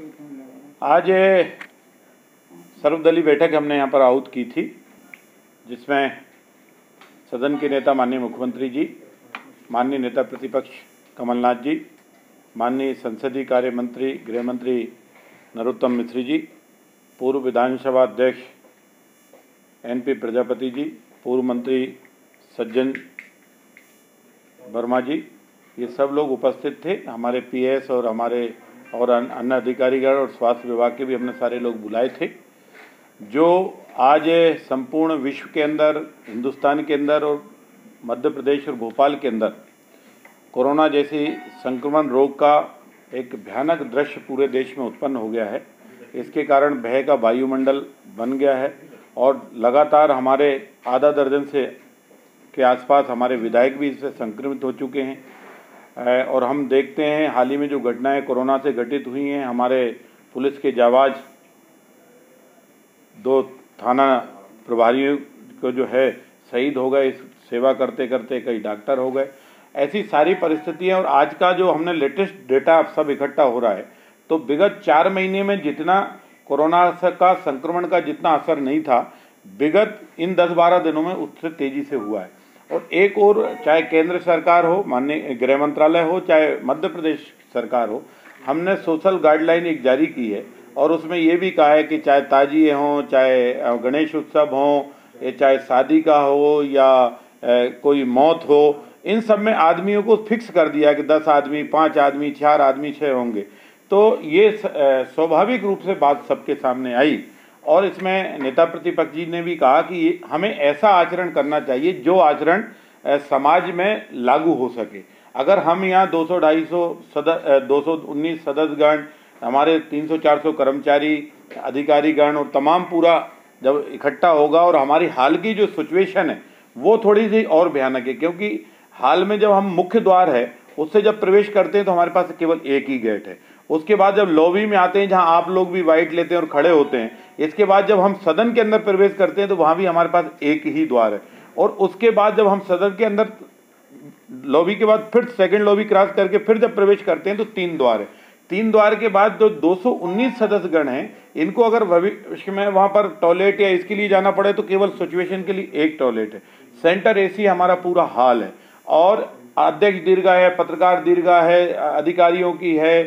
आज सर्वदलीय बैठक हमने यहाँ पर आहूत की थी, जिसमें सदन के नेता माननीय मुख्यमंत्री जी, माननीय नेता प्रतिपक्ष कमलनाथ जी, माननीय संसदीय कार्य मंत्री गृह मंत्री नरोत्तम मिश्र जी, पूर्व विधानसभा अध्यक्ष एनपी प्रजापति जी, पूर्व मंत्री सज्जन वर्मा जी, ये सब लोग उपस्थित थे। हमारे पीएस और अन्य अधिकारीगण और स्वास्थ्य विभाग के भी हमने सारे लोग बुलाए थे। जो आज संपूर्ण विश्व के अंदर, हिंदुस्तान के अंदर और मध्य प्रदेश और भोपाल के अंदर कोरोना जैसी संक्रमण रोग का एक भयानक दृश्य पूरे देश में उत्पन्न हो गया है। इसके कारण भय का वायुमंडल बन गया है और लगातार हमारे आधा दर्जन के आसपास हमारे विधायक भी इससे संक्रमित हो चुके हैं। और हम देखते हैं हाल ही में जो घटनाएं कोरोना से घटित हुई हैं, हमारे पुलिस के जाबाज 2 थाना प्रभारियों को जो है शहीद हो गए, इस सेवा करते करते कई डॉक्टर हो गए। ऐसी सारी परिस्थितियां और आज का जो हमने लेटेस्ट डेटा सब इकट्ठा हो रहा है, तो विगत 4 महीने में जितना कोरोना का संक्रमण का जितना असर नहीं था, विगत इन 10-12 दिनों में उससे तेजी से हुआ है। और एक और, चाहे केंद्र सरकार हो, माननीय गृह मंत्रालय हो, चाहे मध्य प्रदेश सरकार हो, हमने सोशल गाइडलाइन एक जारी की है और उसमें ये भी कहा है कि चाहे ताजिए हों, चाहे गणेश उत्सव हों, चाहे शादी का हो या कोई मौत हो, इन सब में आदमियों को फिक्स कर दिया कि 10 आदमी, 5 आदमी, 4 आदमी, 6 होंगे। तो ये स्वाभाविक रूप से बात सबके सामने आई और इसमें नेता प्रतिपक्ष जी ने भी कहा कि हमें ऐसा आचरण करना चाहिए जो आचरण समाज में लागू हो सके। अगर हम यहाँ 219 सदस्यगण, हमारे 300-400 कर्मचारी, अधिकारीगण और तमाम पूरा जब इकट्ठा होगा और हमारी हाल की जो सिचुएशन है वो थोड़ी सी और भयानक है, क्योंकि हाल में जब हम मुख्य द्वार है उससे जब प्रवेश करते हैं तो हमारे पास केवल एक ही गेट है। उसके बाद जब लॉबी में आते हैं, जहां आप लोग भी वाइट लेते हैं और खड़े होते हैं, इसके बाद जब हम सदन के अंदर प्रवेश करते हैं तो वहां भी हमारे पास एक ही द्वार है। और उसके बाद जब हम सदन के अंदर लॉबी के बाद फिर सेकंड लॉबी क्रॉस करके फिर जब प्रवेश करते हैं तो 3 द्वार है। 3 द्वार के बाद जो 219 सदस्यगण हैं, इनको अगर भविष्य में वहां पर टॉयलेट या इसके लिए जाना पड़े तो केवल सिचुएशन के लिए एक टॉयलेट है। सेंटर एसी हमारा पूरा हाल है और अध्यक्ष दीर्घा है, पत्रकार दीर्घा है, अधिकारियों की है,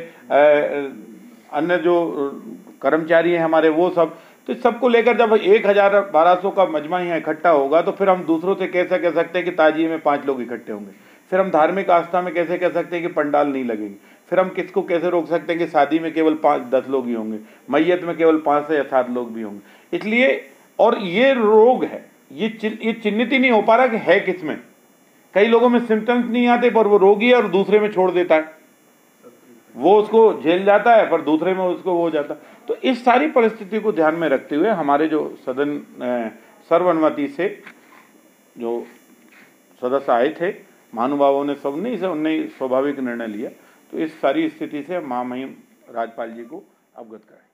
अन्य जो कर्मचारी हैं हमारे वो सब, तो सबको लेकर जब 1000-1200 का मजमा यहाँ इकट्ठा होगा तो फिर हम दूसरों से कैसे कह सकते हैं कि ताजिए में 5 लोग इकट्ठे होंगे। फिर हम धार्मिक आस्था में कैसे कह सकते हैं कि पंडाल नहीं लगेंगे। फिर हम किसको कैसे रोक सकते हैं कि शादी में केवल 5-10 लोग ही होंगे, मैयत में केवल 5 से 7 लोग भी होंगे। इसलिए, और ये रोग है, ये चिन्हित ही नहीं हो पा रहा कि है किसमें। कई लोगों में सिम्टम्स नहीं आते पर वो रोगी है और दूसरे में छोड़ देता है, वो उसको झेल जाता है पर दूसरे में उसको वो हो जाता है। तो इस सारी परिस्थिति को ध्यान में रखते हुए हमारे जो सदन सर्वानुमति से जो सदस्य आए थे, महानुभावों ने, सबने उन्हें स्वाभाविक निर्णय लिया। तो इस सारी स्थिति से महामहिम राज्यपाल जी को अवगत कराया।